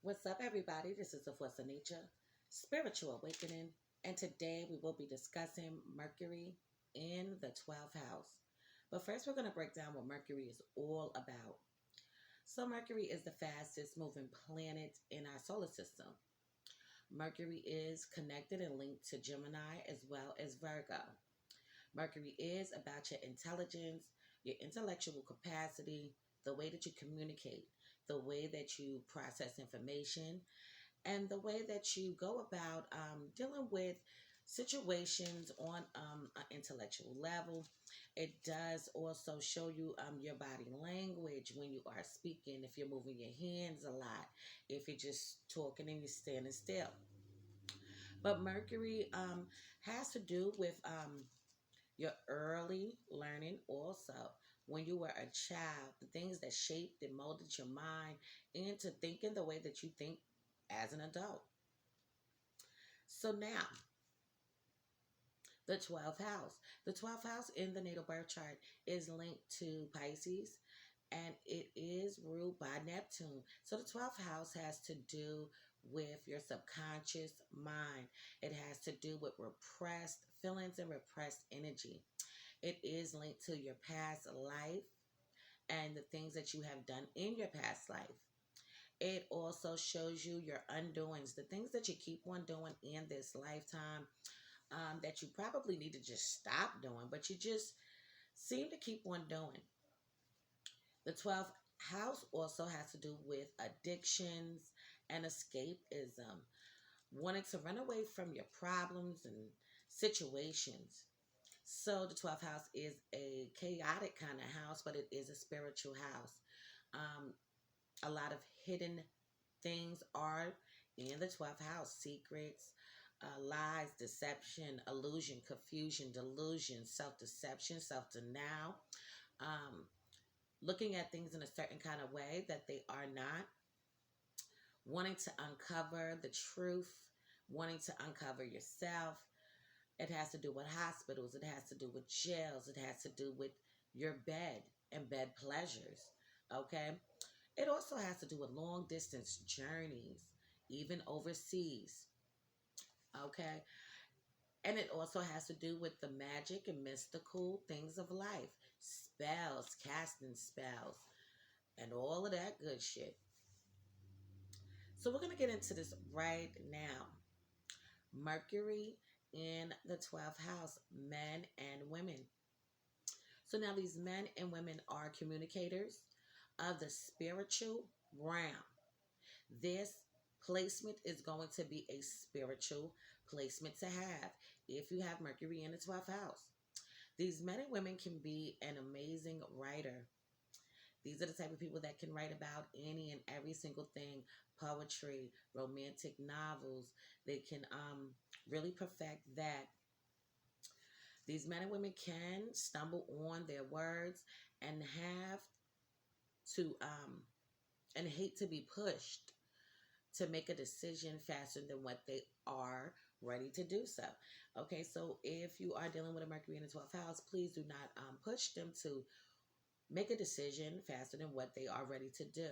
What's up, everybody? This is the Force of Nature, Spiritual Awakening, and today we will be discussing Mercury in the 12th house. But first, we're going to break down what Mercury is all about. So, Mercury is the fastest moving planet in our solar system. Mercury is connected and linked to Gemini as well as Virgo. Mercury is about your intelligence, your intellectual capacity, the way that you communicate, the way that you process information, and the way that you go about dealing with situations on an intellectual level. It does also show you your body language when you are speaking, if you're moving your hands a lot, if you're just talking and you're standing still. But Mercury has to do with your early learning also. When you were a child, the things that shaped and molded your mind into thinking the way that you think as an adult. So now, the 12th house. The 12th house in the natal birth chart is linked to Pisces and it is ruled by Neptune. So the 12th house has to do with your subconscious mind. It has to do with repressed feelings and repressed energy. It is linked to your past life and the things that you have done in your past life. It also shows you your undoings, the things that you keep on doing in this lifetime that you probably need to just stop doing, but you just seem to keep on doing. The 12th house also has to do with addictions and escapism, wanting to run away from your problems and situations. So the 12th house is a chaotic kind of house, but it is a spiritual house. Um, a lot of hidden things are in the 12th house: secrets, lies, deception, illusion, confusion, delusion, self deception, self denial, um, looking at things in a certain kind of way that they are not, wanting to uncover the truth, wanting to uncover yourself. It has to do with hospitals, it has to do with jails, it has to do with your bed and bed pleasures. Okay? It also has to do with long distance journeys, even overseas. Okay? And it also has to do with the magic and mystical things of life, spells, casting spells, and all of that good shit. So we're going to get into this right now. Mercury in the 12th house, men and women. So now these men and women are communicators of the spiritual realm. This placement is going to be a spiritual placement to have if you have Mercury in the 12th house. These men and women can be an amazing writer. These are the type of people that can write about any and every single thing: poetry, romantic novels. They can really perfect that. These men and women can stumble on their words and have to and hate to be pushed to make a decision faster than what they are ready to do so. Okay, so if you are dealing with a Mercury in the 12th house, please do not push them to make a decision faster than what they are ready to do.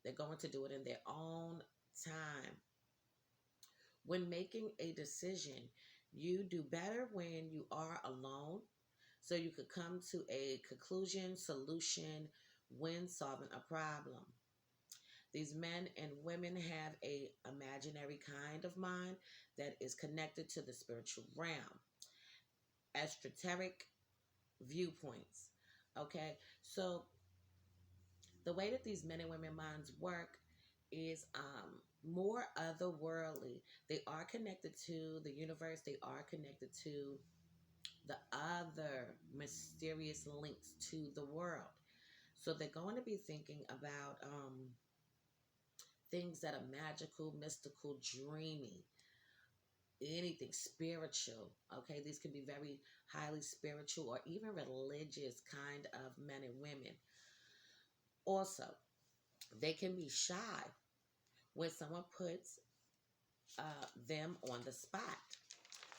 They're going to do it in their own time. When making a decision, you do better when you are alone so you could come to a conclusion, solution when solving a problem. These men and women have a imaginary kind of mind that is connected to the spiritual realm, esoteric viewpoints. Okay, so the way that these men and women minds work is more otherworldly. They are connected to the universe. They are connected to the other mysterious links to the world. So they're going to be thinking about things that are magical, mystical, dreamy, anything spiritual. Okay, these can be very highly spiritual or even religious kind of men and women. Also, they can be shy when someone puts them on the spot.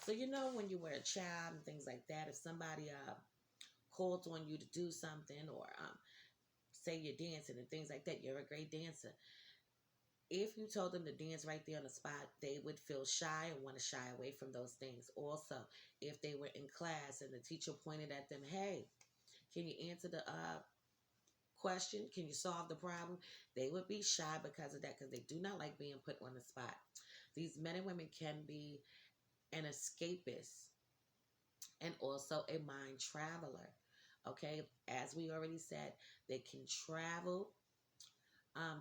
So you know when you were a child and things like that, if somebody calls on you to do something or say you're dancing and things like that, you're a great dancer. If you told them to dance right there on the spot, they would feel shy and want to shy away from those things. Also, if they were in class and the teacher pointed at them, hey, can you answer the question? Can you solve the problem? They would be shy because of that, because they do not like being put on the spot. These men and women can be an escapist and also a mind traveler. Okay, as we already said, they can travel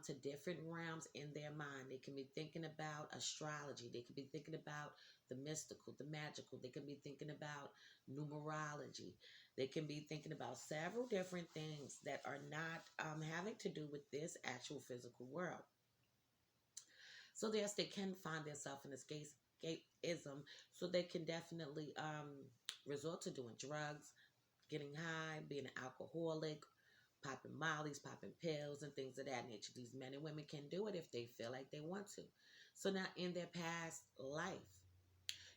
to different realms in their mind. They can be thinking about astrology. They can be thinking about the mystical, the magical. They can be thinking about numerology. They can be thinking about several different things that are not having to do with this actual physical world. So yes, they can find themselves in escapism. So they can definitely resort to doing drugs, getting high, being an alcoholic, popping mollies, popping pills, and things of that nature. These men and women can do it if they feel like they want to. So now, in their past life,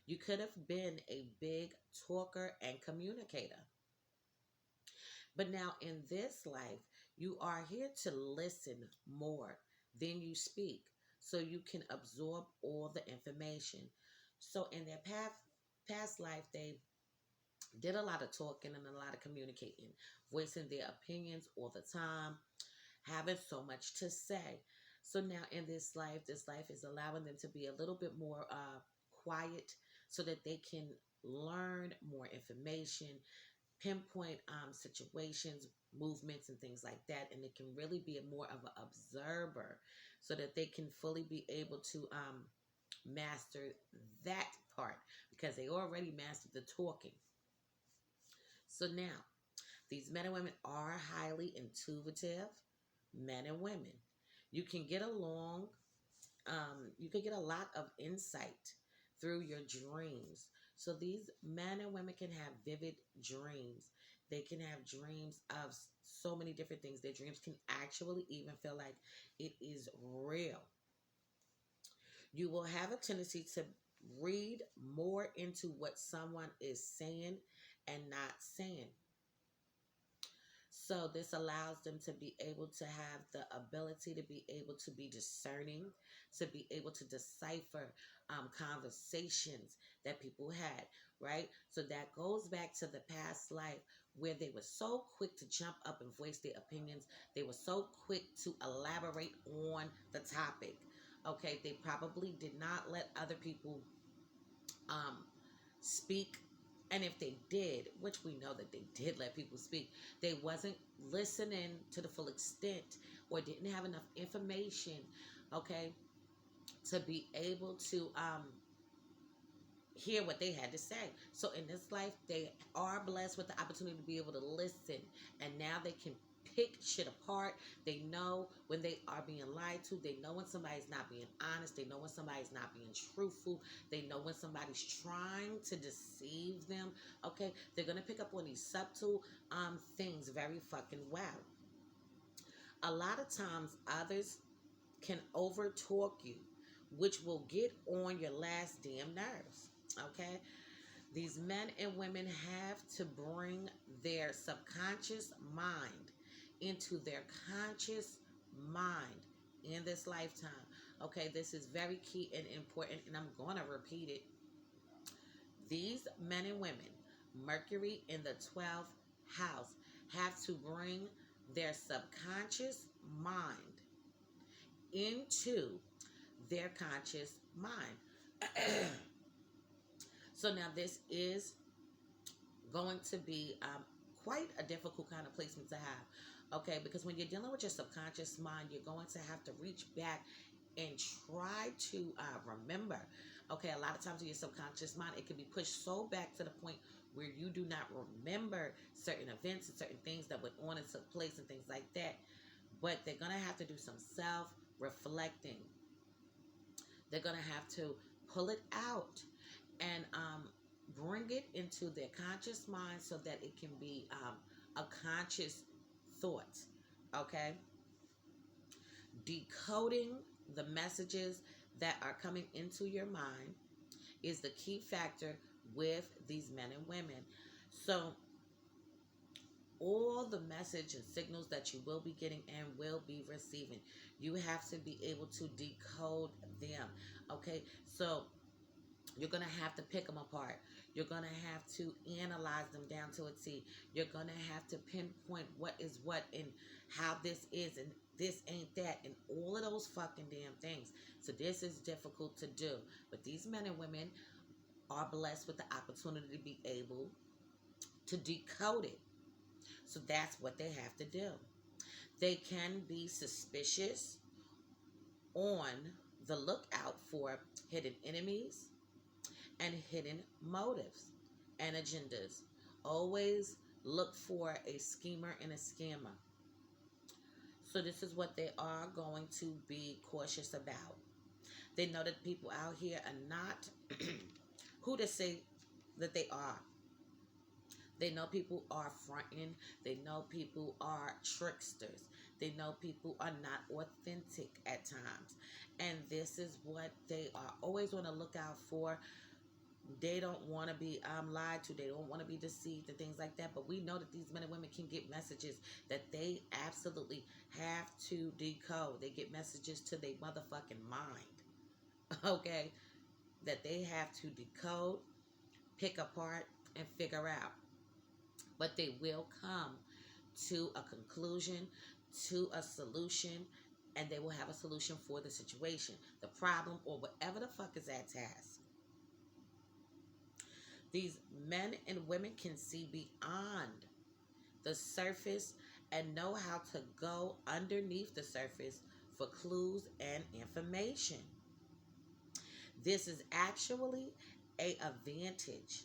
you could have been a big talker and communicator. But now, in this life, you are here to listen more than you speak so you can absorb all the information. So, in their past life, they did a lot of talking and a lot of communicating, voicing their opinions all the time, having so much to say. So now in this life is allowing them to be a little bit more quiet so that they can learn more information, pinpoint situations, movements, and things like that. And they can really be more of an observer so that they can fully be able to master that part because they already mastered the talking. So now, these men and women are highly intuitive men and women. You can get along, you can get a lot of insight through your dreams. So these men and women can have vivid dreams. They can have dreams of so many different things. Their dreams can actually even feel like it is real. You will have a tendency to read more into what someone is saying and not saying. So this allows them to be able to have the ability to be able to be discerning, to be able to decipher conversations that people had, right? So that goes back to the past life where they were so quick to jump up and voice their opinions. They were so quick to elaborate on the topic. Okay, they probably did not let other people um, speak, and if they did, which we know that they did let people speak, they wasn't listening to the full extent or didn't have enough information, okay, to be able to hear what they had to say. So in this life, they are blessed with the opportunity to be able to listen, and now they can pick shit apart. They know when they are being lied to. They know when somebody's not being honest. They know when somebody's not being truthful. They know when somebody's trying to deceive them. Okay, they're gonna pick up on these subtle things very fucking well. A lot of times, others can over talk you, which will get on your last damn nerves. Okay, these men and women have to bring their subconscious mind into their conscious mind in this lifetime. Okay, this is very key and important, and I'm going to repeat it. These men and women, Mercury in the 12th house, have to bring their subconscious mind into their conscious mind. So now this is going to be quite a difficult kind of placement to have. Okay, because when you're dealing with your subconscious mind, you're going to have to reach back and try to remember. Okay, a lot of times in your subconscious mind, it can be pushed so back to the point where you do not remember certain events and certain things that went on and took place and things like that. But they're going to have to do some self reflecting. They're going to have to pull it out and bring it into their conscious mind so that it can be a conscious thought. Okay? Decoding the messages that are coming into your mind is the key factor with these men and women. So, all the message and signals that you will be getting and will be receiving. You have to be able to decode them. Okay, so you're going to have to pick them apart. You're going to have to analyze them down to a T. You're going to have to pinpoint what is what and how this is and this ain't that and all of those fucking damn things. So this is difficult to do. But these men and women are blessed with the opportunity to be able to decode it. So that's what they have to do. They can be suspicious, on the lookout for hidden enemies and hidden motives and agendas. Always look for a schemer and a scammer. So this is what they are going to be cautious about. They know that people out here are not who they say that they are. They know people are fronting. They know people are tricksters. They know people are not authentic at times. And this is what they are always on the lookout for. They don't want to be lied to. They don't want to be deceived and things like that. But we know that these men and women can get messages that they absolutely have to decode. They get messages to their motherfucking mind. Okay? That they have to decode, pick apart, and figure out. But they will come to a conclusion, to a solution, and they will have a solution for the situation, the problem, or whatever the fuck is at task. These men and women can see beyond the surface and know how to go underneath the surface for clues and information. This is actually a advantage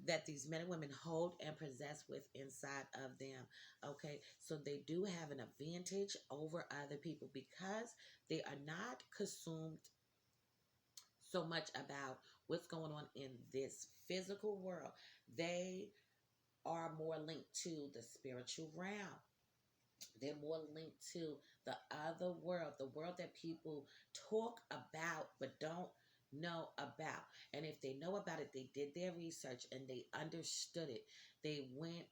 that these men and women hold and possess with inside of them. Okay, so they do have an advantage over other people because they are not consumed so much about what's going on in this physical world. They are more linked to the spiritual realm. They're more linked to the other world, the world that people talk about but don't know about. And if they know about it, they did their research and they understood it. They went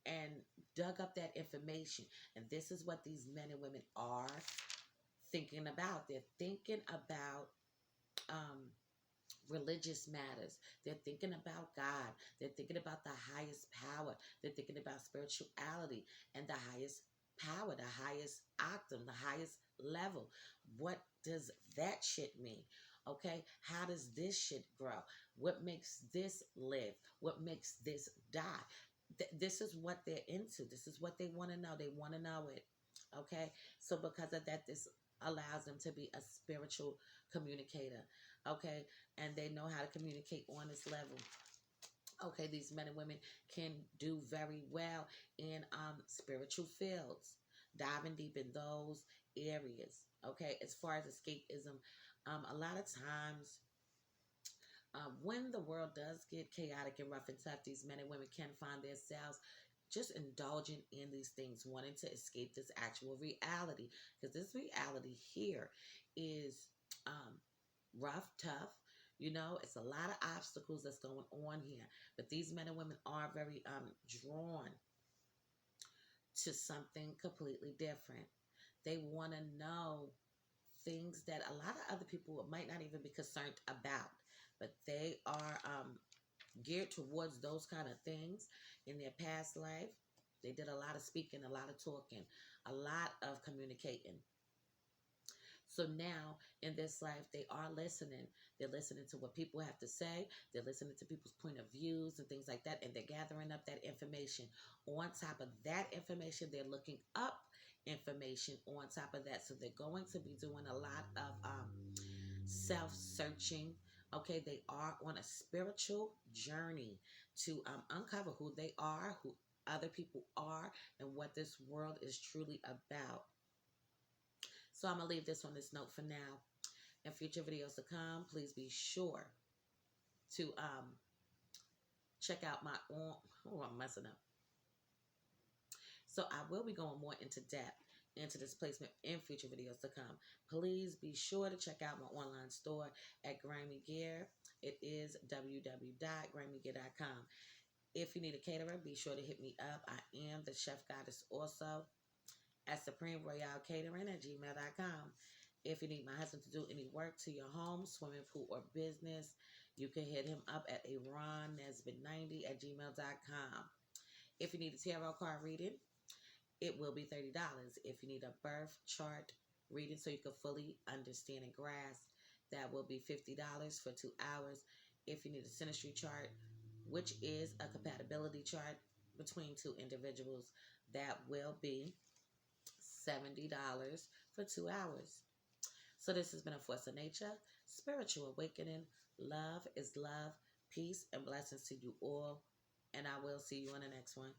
and dug up that information. And this is what these men and women are thinking about. They're thinking about religious matters. They're thinking about God. They're thinking about the highest power. They're thinking about spirituality and the highest power, the highest octave, the highest level. What does that shit mean? Okay, how does this shit grow? What makes this live? What makes this die? This is what they're into. This is what they want to know. They want to know it. Okay, so because of that, this allows them to be a spiritual communicator. Okay, and they know how to communicate on this level. Okay, these men and women can do very well in spiritual fields, diving deep in those areas. Okay, as far as escapism, a lot of times when the world does get chaotic and rough and tough, these men and women can find themselves just indulging in these things, wanting to escape this actual reality. Because this reality here is rough, tough. You know, it's a lot of obstacles that's going on here. But these men and women are very drawn to something completely different. They want to know things that a lot of other people might not even be concerned about. But they are geared towards those kind of things in their past life. They did a lot of speaking, a lot of talking, a lot of communicating. So now in this life, they are listening. They're listening to what people have to say. They're listening to people's point of views and things like that. And they're gathering up that information. On top of that information, they're looking up information on top of that. So they're going to be doing a lot of self-searching. Okay, they are on a spiritual journey to uncover who they are, who other people are, and what this world is truly about. So I'm going to leave this on this note for now. In future videos to come, please be sure to check out my oh, I'm messing up. So I will be going more into depth into this placement in future videos to come. Please be sure to check out my online store at Grammy Gear. It is www.grammygear.com. If you need a caterer, be sure to hit me up. I am the chef goddess also at Supreme Royale Catering at gmail.com. If you need my husband to do any work to your home, swimming pool, or business, you can hit him up at aronnesbit90 at gmail.com. If you need a tarot card reading, it will be $30. If you need a birth chart reading so you can fully understand and grasp, that will be $50 for 2 hours. If you need a synastry chart, which is a compatibility chart between two individuals, that will be $70 for 2 hours. So this has been a Force of Nature, Spiritual Awakening. Love is love. Peace and blessings to you all. And I will see you on the next one.